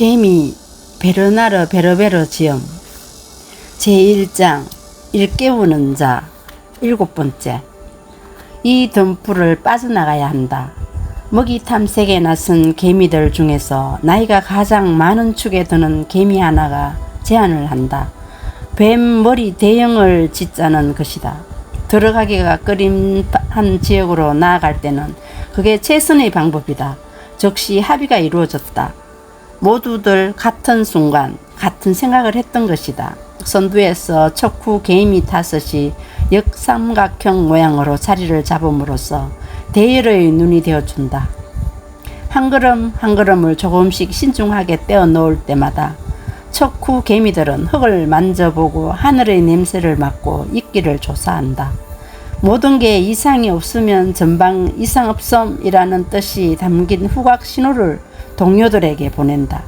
개미 베르나르 베르베르 지음 제1장 일깨우는 자 7번째. 이 덤불을 빠져나가야 한다. 먹이 탐색에 나선 개미들 중에서 나이가 가장 많은 축에 드는 개미 하나가 제안을 한다. 뱀 머리 대형을 짓자는 것이다. 들어가기가 꺼림한 지역으로 나아갈 때는 그게 최선의 방법이다. 즉시 합의가 이루어졌다. 모두들 같은 순간 같은 생각을 했던 것이다. 선두에서 척후 개미 5이 역삼각형 모양으로 자리를 잡음으로써 대열의 눈이 되어준다. 한 걸음 한 걸음을 조금씩 신중하게 떼어 놓을 때마다 척후 개미들은 흙을 만져보고 하늘의 냄새를 맡고 입기를 조사한다. 모든 게 이상이 없으면 전방 이상 없음이라는 뜻이 담긴 후각 신호를 동료들에게 보낸다.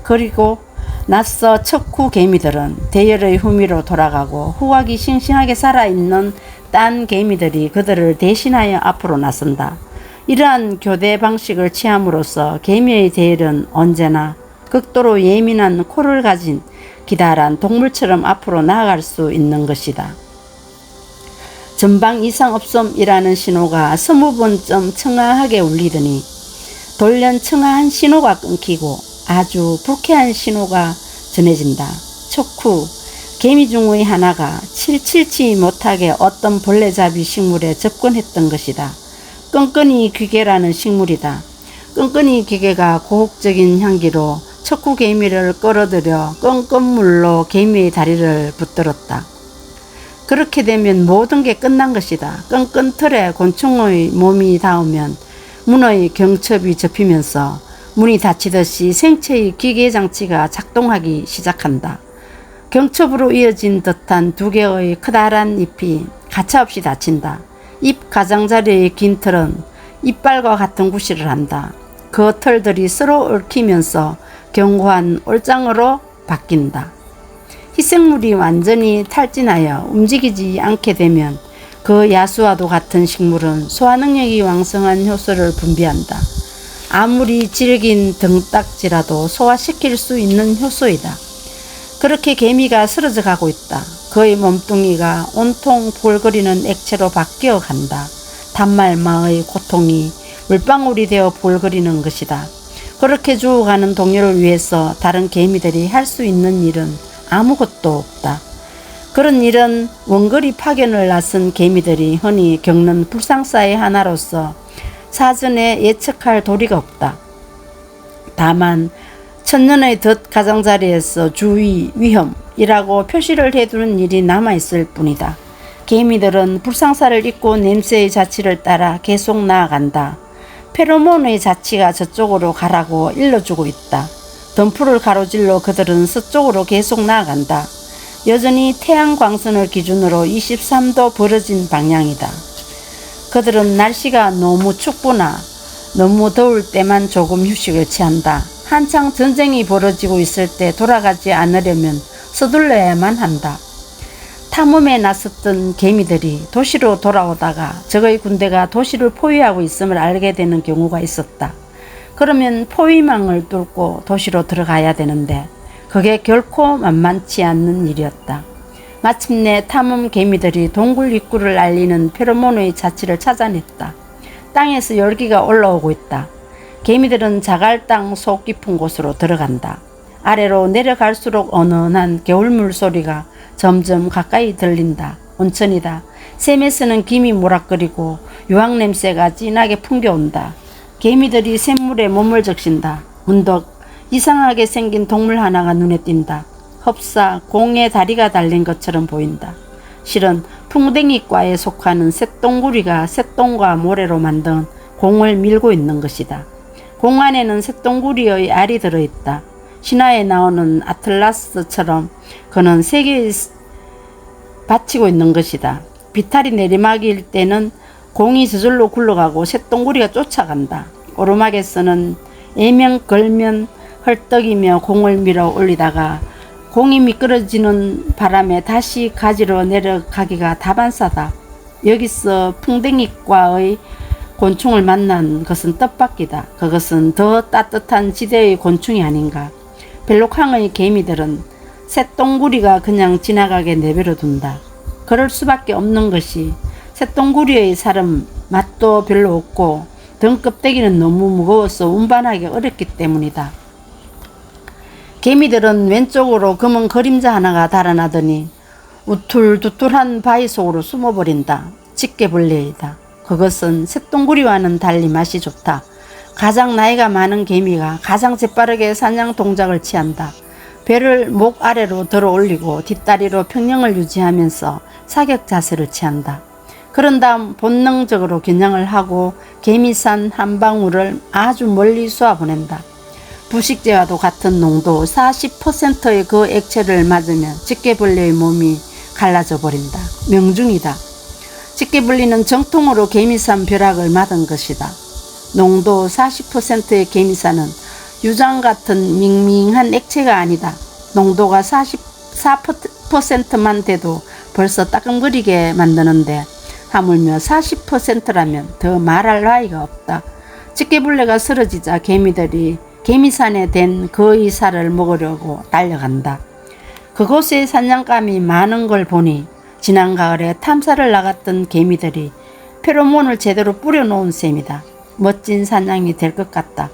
그리고 나서 척후 개미들은 대열의 후미로 돌아가고 후각이 싱싱하게 살아있는 딴 개미들이 그들을 대신하여 앞으로 나선다. 이러한 교대 방식을 취함으로써 개미의 대열은 언제나 극도로 예민한 코를 가진 기다란 동물처럼 앞으로 나아갈 수 있는 것이다. 전방 이상 없음이라는 신호가 20번쯤 청아하게 울리더니 돌연 청아한 신호가 끊기고 아주 불쾌한 신호가 전해진다. 척후 개미 중의 하나가 칠칠치 못하게 어떤 벌레잡이 식물에 접근했던 것이다. 끈끈이 귀개라는 식물이다. 끈끈이 귀개가 고혹적인 향기로 척후 개미를 끌어들여 끈끈물로 개미의 다리를 붙들었다. 그렇게 되면 모든 게 끝난 것이다. 끈끈 틀에 곤충의 몸이 닿으면 문의 경첩이 접히면서 문이 닫히듯이 생체의 기계장치가 작동하기 시작한다. 경첩으로 이어진 듯한 2개의 커다란 잎이 가차없이 닫힌다. 잎 가장자리의 긴 털은 이빨과 같은 구실을 한다. 그 털들이 서로 얽히면서 견고한 올장으로 바뀐다. 희생물이 완전히 탈진하여 움직이지 않게 되면 그 야수와도 같은 식물은 소화 능력이 왕성한 효소를 분비한다. 아무리 질긴 등딱지라도 소화시킬 수 있는 효소이다. 그렇게 개미가 쓰러져 가고 있다. 그의 몸뚱이가 온통 부글거리는 액체로 바뀌어 간다. 단말마의 고통이 물방울이 되어 부글거리는 것이다. 그렇게 죽어가는 동료를 위해서 다른 개미들이 할 수 있는 일은 아무것도 없다. 그런 일은 원거리 파견을 나선 개미들이 흔히 겪는 불상사의 하나로서 사전에 예측할 도리가 없다. 다만 천년의 덫 가장자리에서 주의 위험이라고 표시를 해두는 일이 남아있을 뿐이다. 개미들은 불상사를 잊고 냄새의 자취를 따라 계속 나아간다. 페로몬의 자취가 저쪽으로 가라고 일러주고 있다. 덤불을 가로질러 그들은 서쪽으로 계속 나아간다. 여전히 태양 광선을 기준으로 23도 벌어진 방향이다. 그들은 날씨가 너무 춥거나 너무 더울 때만 조금 휴식을 취한다. 한창 전쟁이 벌어지고 있을 때 돌아가지 않으려면 서둘러야만 한다. 탐험에 나섰던 개미들이 도시로 돌아오다가 적의 군대가 도시를 포위하고 있음을 알게 되는 경우가 있었다. 그러면 포위망을 뚫고 도시로 들어가야 되는데 그게 결코 만만치 않는 일이었다. 마침내 탐험 개미들이 동굴 입구를 알리는 페로몬의 자취를 찾아냈다. 땅에서 열기가 올라오고 있다. 개미들은 자갈 땅 속 깊은 곳으로 들어간다. 아래로 내려갈수록 은은한 겨울물 소리가 점점 가까이 들린다. 온천이다. 샘에서는 김이 모락거리고 유황 냄새가 진하게 풍겨온다. 개미들이 샘물에 몸을 적신다. 문득 이상하게 생긴 동물 하나가 눈에 띈다. 흡사 공에 다리가 달린 것처럼 보인다. 실은 풍뎅이과에 속하는 쇳덩구리가 쇳덩과 모래로 만든 공을 밀고 있는 것이다. 공 안에는 쇳덩구리의 알이 들어있다. 신화에 나오는 아틀라스처럼 그는 세계에 받치고 있는 것이다. 비탈이 내리막일 때는 공이 저절로 굴러가고 쇳덩구리가 쫓아간다. 오르막에서는 애명걸면 헐떡이며 공을 밀어 올리다가 공이 미끄러지는 바람에 다시 가지러 내려가기가 다반사다. 여기서 풍뎅이과의 곤충을 만난 것은 뜻밖이다. 그것은 더 따뜻한 지대의 곤충이 아닌가. 벨록항의 개미들은 쇳덩구리가 그냥 지나가게 내버려 둔다. 그럴 수밖에 없는 것이 쇳덩구리의 살은 맛도 별로 없고 등 껍데기는 너무 무거워서 운반하기 어렵기 때문이다. 개미들은 왼쪽으로 검은 그림자 하나가 달아나더니 우툴두툴한 바위 속으로 숨어버린다. 집게벌레이다. 그것은 쇳덩구리와는 달리 맛이 좋다. 가장 나이가 많은 개미가 가장 재빠르게 사냥 동작을 취한다. 배를 목 아래로 들어 올리고 뒷다리로 평형을 유지하면서 사격 자세를 취한다. 그런 다음 본능적으로 겨냥을 하고 개미산 한 방울을 아주 멀리 쏘아보낸다. 부식제와도 같은 농도 40%의 그 액체를 맞으면 집게벌레의 몸이 갈라져 버린다. 명중이다. 집게벌레는 정통으로 개미산 벼락을 맞은 것이다. 농도 40%의 개미산은 유장 같은 밍밍한 액체가 아니다. 농도가 44%만 돼도 벌써 따끔거리게 만드는데 하물며 40%라면 더 말할 나위가 없다. 집게벌레가 쓰러지자 개미들이 개미산에 댄 그의 살을 먹으려고 달려간다. 그곳에 사냥감이 많은 걸 보니 지난 가을에 탐사를 나갔던 개미들이 페로몬을 제대로 뿌려놓은 셈이다. 멋진 사냥이 될 것 같다.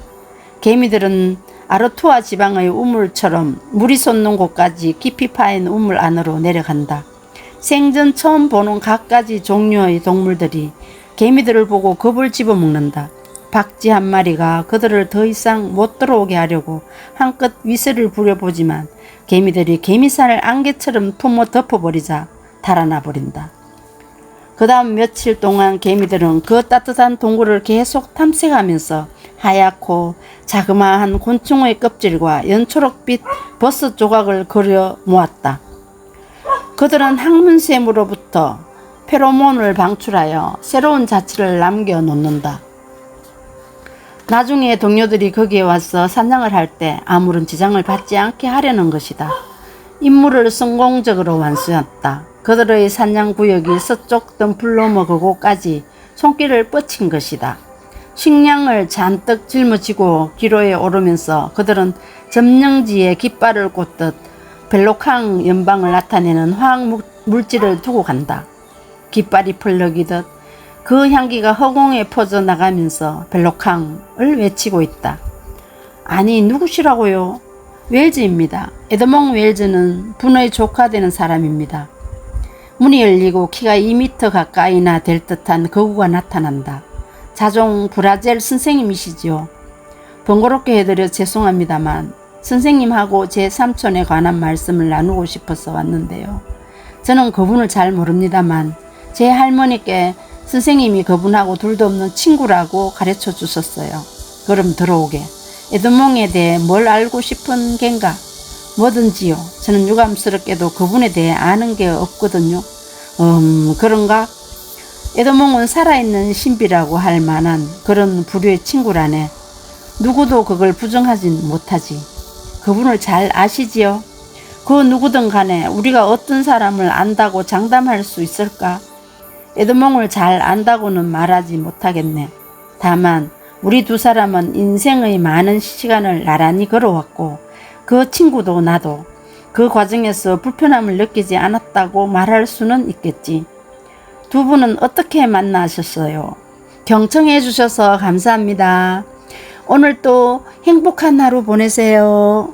개미들은 아르투아 지방의 우물처럼 물이 솟는 곳까지 깊이 파인 우물 안으로 내려간다. 생전 처음 보는 갖가지 종류의 동물들이 개미들을 보고 겁을 집어먹는다. 박쥐 한 마리가 그들을 더 이상 못 들어오게 하려고 한껏 위세를 부려보지만 개미들이 개미산을 안개처럼 품어 덮어버리자 달아나 버린다. 그 다음 며칠 동안 개미들은 그 따뜻한 동굴을 계속 탐색하면서 하얗고 자그마한 곤충의 껍질과 연초록빛 버섯 조각을 그려 모았다. 그들은 항문샘으로부터 페로몬을 방출하여 새로운 자취를 남겨놓는다. 나중에 동료들이 거기에 와서 사냥을 할 때 아무런 지장을 받지 않게 하려는 것이다. 임무를 성공적으로 완수했다. 그들의 사냥구역이 서쪽 덤플 넘어 그곳까지 손길을 뻗친 것이다. 식량을 잔뜩 짊어지고 기로에 오르면서 그들은 점령지에 깃발을 꽂듯 벨록항 연방을 나타내는 화학 물질을 두고 간다. 깃발이 펄럭이듯 그 향기가 허공에 퍼져나가면서 벨록항을 외치고 있다. 아니 누구시라고요? 웰즈입니다. 에드몽 웰즈는 분의 조카 되는 사람입니다. 문이 열리고 키가 2m 가까이나 될 듯한 거구가 나타난다. 자종 브라젤 선생님이시지요. 번거롭게 해드려 죄송합니다만 선생님하고 제 삼촌에 관한 말씀을 나누고 싶어서 왔는데요. 저는 그분을 잘 모릅니다만 제 할머니께 선생님이 그분하고 둘도 없는 친구라고 가르쳐 주셨어요. 그럼 들어오게. 에드몽에 대해 뭘 알고 싶은 겐가? 뭐든지요. 저는 유감스럽게도 그분에 대해 아는 게 없거든요. 그런가? 에드몽은 살아있는 신비라고 할 만한 그런 부류의 친구라네. 누구도 그걸 부정하진 못하지. 그분을 잘 아시지요? 그 누구든 간에 우리가 어떤 사람을 안다고 장담할 수 있을까? 에드몽을 잘 안다고는 말하지 못하겠네. 다만 우리 두 사람은 인생의 많은 시간을 나란히 걸어왔고 그 친구도 나도 그 과정에서 불편함을 느끼지 않았다고 말할 수는 있겠지. 두 분은 어떻게 만나셨어요? 경청해 주셔서 감사합니다. 오늘도 행복한 하루 보내세요.